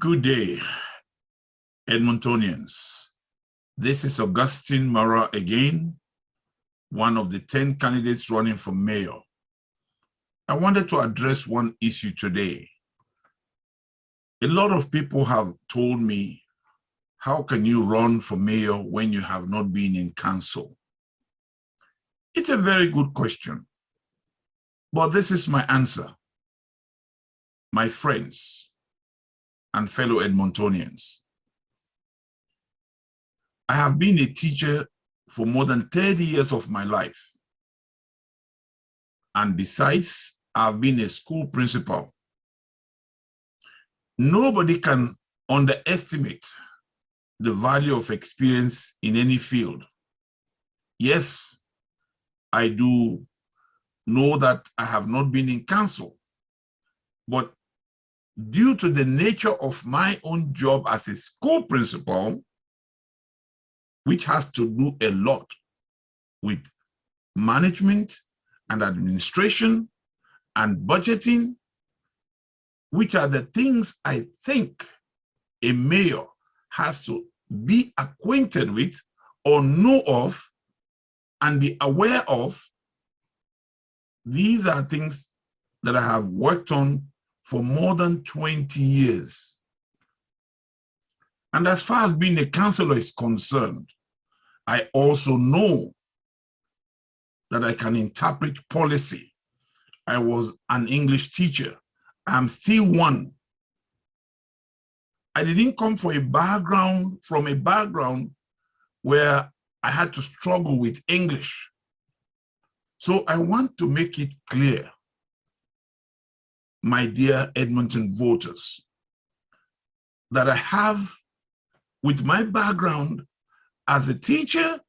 Good day, Edmontonians. This is Augustine Mara again, one of the 10 candidates running for mayor. I wanted to address one issue today. A lot of people have told me, how can you run for mayor when you have not been in council? It's a very good question, but this is my answer. My friends and fellow Edmontonians, I have been a teacher for more than 30 years of my life. And besides, I've been a school principal. Nobody can underestimate the value of experience in any field. Yes, I do know that I have not been in council, but due to the nature of my own job as a school principal, which has to do a lot with management and administration and budgeting, which are the things I think a mayor has to be acquainted with or know of and be aware of. These are things that I have worked on for more than 20 years. And as far as being a councillor is concerned, I also know that I can interpret policy. I was an English teacher. I'm still one. I didn't come from a background where I had to struggle with English. So I want to make it clear, my dear Edmonton voters, that I have, with my background as a teacher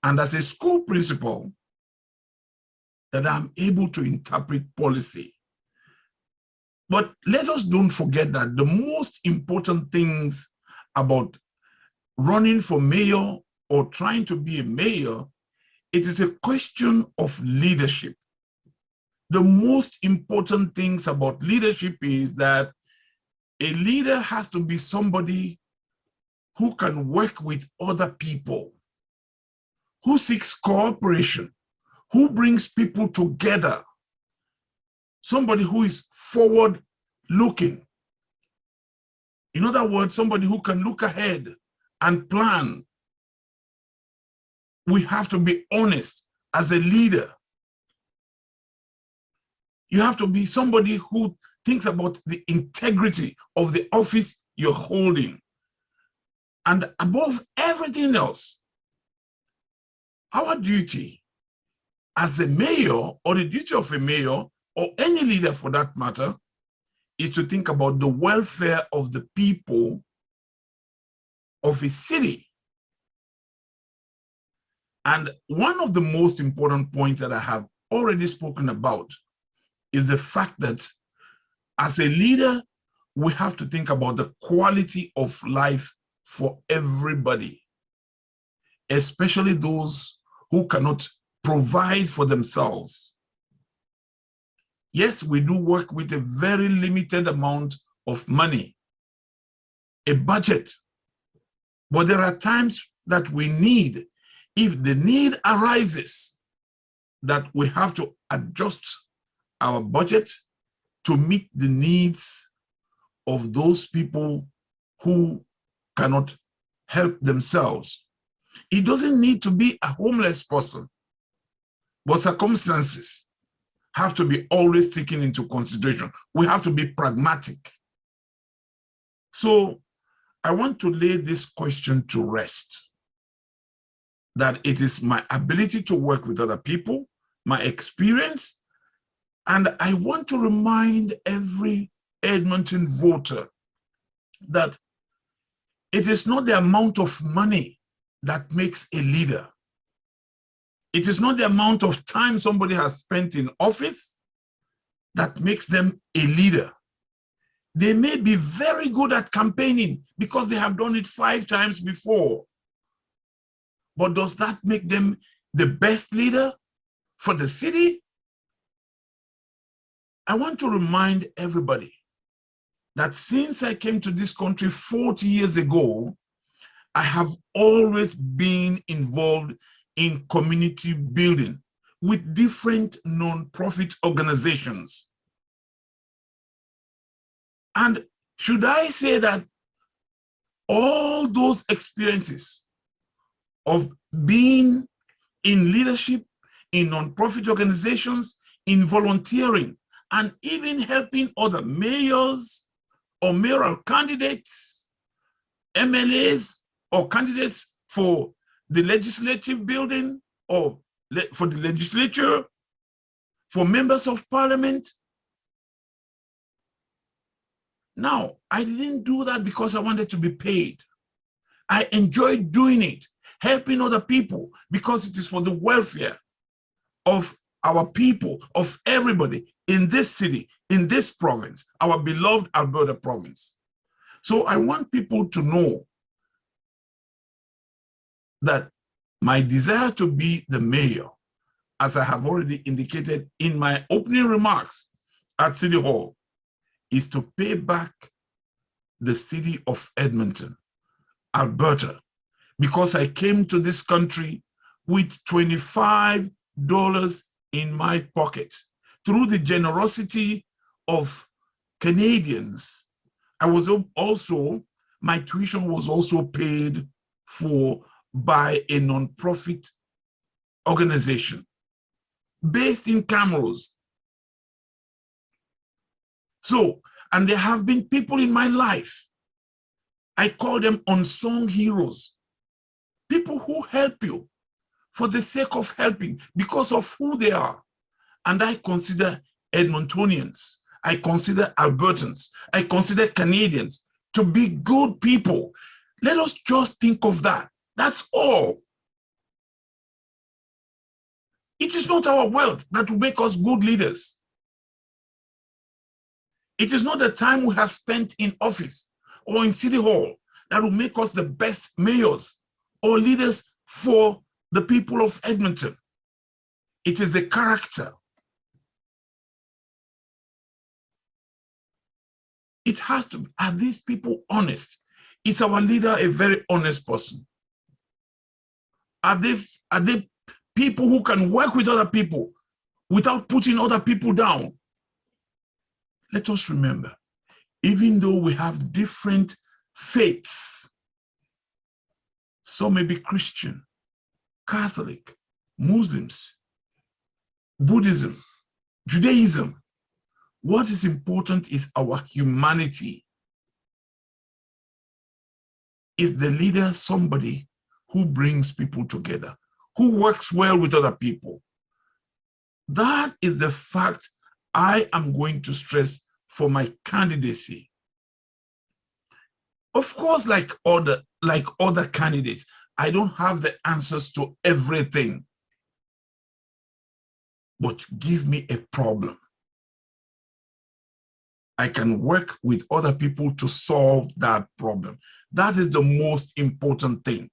and as a school principal, that I'm able to interpret policy. But let us don't forget that the most important things about running for mayor or trying to be a mayor, it is a question of leadership. The most important things about leadership is that a leader has to be somebody who can work with other people, who seeks cooperation, who brings people together, somebody who is forward-looking. In other words, somebody who can look ahead and plan. We have to be honest as a leader. You have to be somebody who thinks about the integrity of the office you're holding. And above everything else, our duty as a mayor, or the duty of a mayor, or any leader for that matter, is to think about the welfare of the people of a city. And one of the most important points that I have already spoken about is the fact that as a leader, we have to think about the quality of life for everybody, especially those who cannot provide for themselves. Yes, we do work with a very limited amount of money, a budget, but there are times that we need, if the need arises, that we have to adjust our budget to meet the needs of those people who cannot help themselves. It doesn't need to be a homeless person, but circumstances have to be always taken into consideration. We have to be pragmatic. So I want to lay this question to rest, that it is my ability to work with other people, my experience, and I want to remind every Edmonton voter that it is not the amount of money that makes a leader. It is not the amount of time somebody has spent in office that makes them a leader. They may be very good at campaigning because they have done it 5 times before. But does that make them the best leader for the city? I want to remind everybody that since I came to this country 40 years ago, I have always been involved in community building with different non-profit organizations. And should I say that all those experiences of being in leadership, in non-profit organizations, in volunteering, and even helping other mayors or mayoral candidates, MLAs, or candidates for the legislative building or for the legislature, for members of parliament. Now, I didn't do that because I wanted to be paid. I enjoyed doing it, helping other people, because it is for the welfare of our people, of everybody in this city, in this province, our beloved Alberta province. So I want people to know that my desire to be the mayor, as I have already indicated in my opening remarks at City Hall, is to pay back the city of Edmonton, Alberta, because I came to this country with $25 in my pocket. Through the generosity of Canadians, I was also, my tuition was also paid for by a non-profit organization based in Camrose. So, and there have been people in my life, I call them unsung heroes, people who help you for the sake of helping because of who they are. And I consider Edmontonians, I consider Albertans, I consider Canadians to be good people. Let us just think of that. That's all. It is not our wealth that will make us good leaders. It is not the time we have spent in office or in City Hall that will make us the best mayors or leaders for the people of Edmonton. It is the character. It has to be, are these people honest? Is our leader a very honest person? Are they people who can work with other people without putting other people down? Let us remember, even though we have different faiths, some may be Christian, Catholic, Muslims, Buddhism, Judaism, what is important is our humanity. Is the leader somebody who brings people together, who works well with other people? That is the fact I am going to stress for my candidacy. Of course, like other candidates, I don't have the answers to everything. But give me a problem. I can work with other people to solve that problem. That is the most important thing.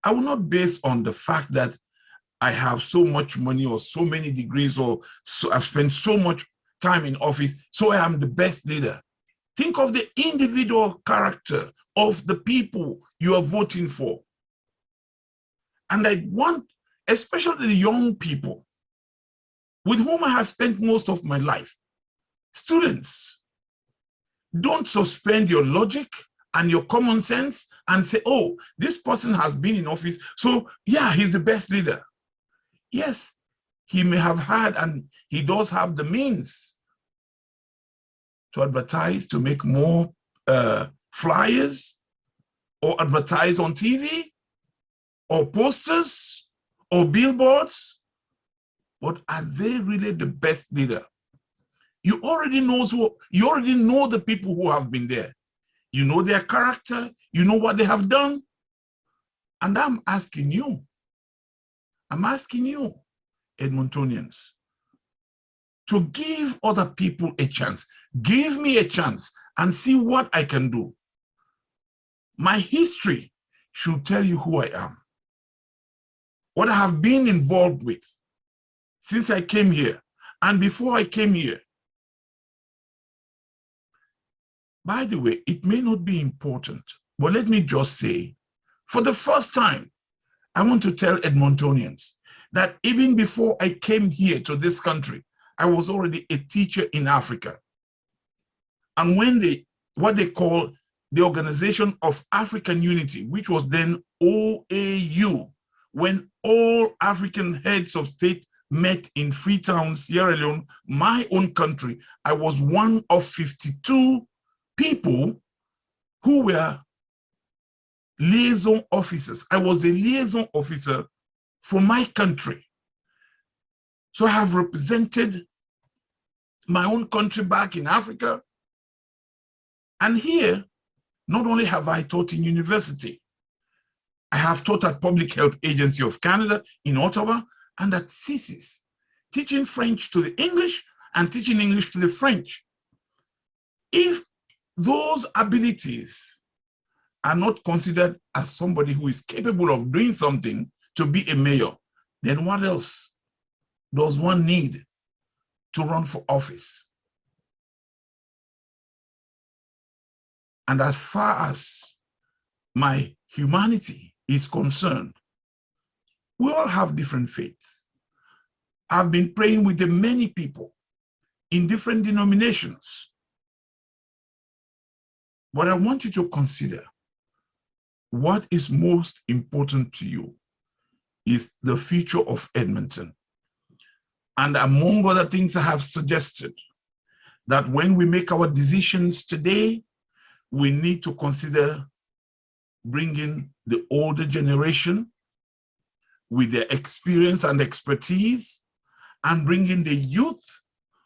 I will not base on the fact that I have so much money or so many degrees or so I've spent so much time in office, so I am the best leader. Think of the individual character of the people you are voting for. And I want, especially the young people with whom I have spent most of my life, students, don't suspend your logic and your common sense and say, oh, this person has been in office, so yeah, he's the best leader. Yes, he may have had, and he does have the means to advertise, to make more flyers, or advertise on TV, or posters, or billboards. But are they really the best leader? You already know the people who have been there. You know their character, you know what they have done. And I'm asking you, Edmontonians, to give other people a chance. Give me a chance and see what I can do. My history should tell you who I am, what I have been involved with since I came here and before I came here. By the way, it may not be important, but let me just say, for the first time, I want to tell Edmontonians that even before I came here to this country, I was already a teacher in Africa. And when what they call the Organization of African Unity, which was then OAU, when all African heads of state met in Freetown, Sierra Leone, my own country, I was one of 52 people who were liaison officers. I was the liaison officer for my country. So I have represented my own country back in Africa. And here, not only have I taught in university, I have taught at Public Health Agency of Canada in Ottawa and at CISIS, teaching French to the English and teaching English to the French. If those abilities are not considered as somebody who is capable of doing something to be a mayor, then what else does one need to run for office? And as far as my humanity is concerned, we all have different faiths. I've been praying with the many people in different denominations. But I want you to consider what is most important to you is the future of Edmonton. And among other things, I have suggested that when we make our decisions today, we need to consider bringing the older generation with their experience and expertise, and bringing the youth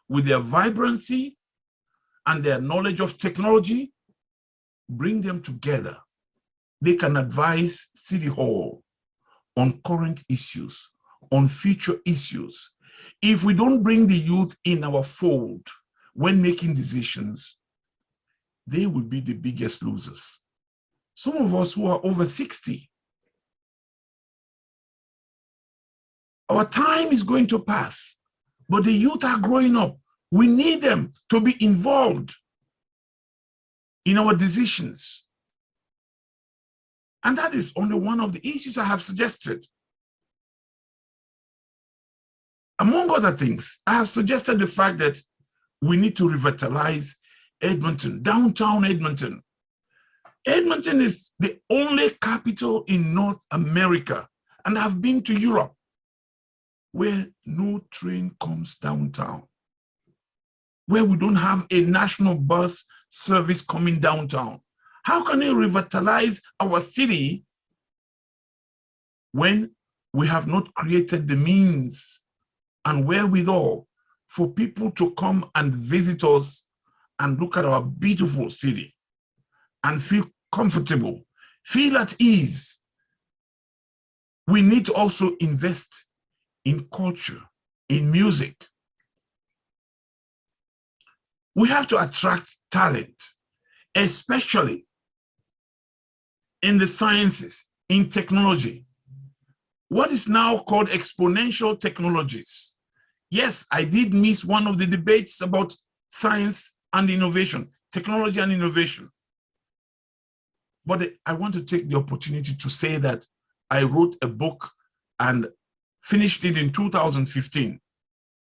with their vibrancy and their knowledge of technology, bring them together. They can advise City Hall on current issues, on future issues. If we don't bring the youth in our fold when making decisions, they will be the biggest losers. Some of us who are over 60, our time is going to pass, but the youth are growing up. We need them to be involved in our decisions. And that is only one of the issues I have suggested. Among other things, I have suggested the fact that we need to revitalize Edmonton, downtown Edmonton. Edmonton is the only capital in North America, and I've been to Europe, where no train comes downtown, where we don't have a national bus service coming downtown. How can we revitalize our city when we have not created the means and wherewithal for people to come and visit us and look at our beautiful city and feel comfortable, feel at ease? We need to also invest in culture, in music. We have to attract talent, especially in the sciences, in technology. What is now called exponential technologies. Yes, I did miss one of the debates about science and innovation, technology and innovation. But I want to take the opportunity to say that I wrote a book and finished it in 2015.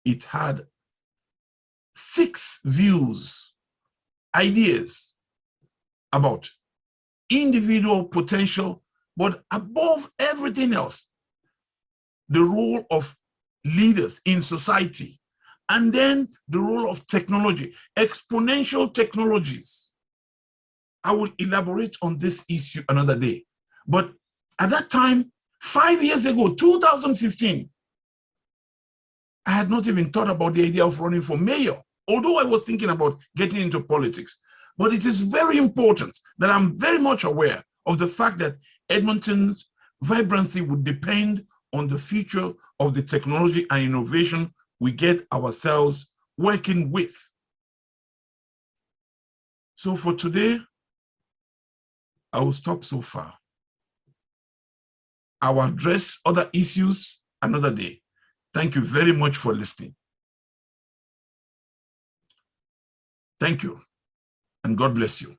It had 6 views, ideas about individual potential, but above everything else, the role of leaders in society, and then the role of technology, exponential technologies. I will elaborate on this issue another day. But at that time, 5 years ago, 2015, I had not even thought about the idea of running for mayor, although I was thinking about getting into politics. But it is very important that I'm very much aware of the fact that Edmonton's vibrancy would depend on the future of the technology and innovation we get ourselves working with. So for today, I will stop so far. I will address other issues another day. Thank you very much for listening. Thank you. and God bless you.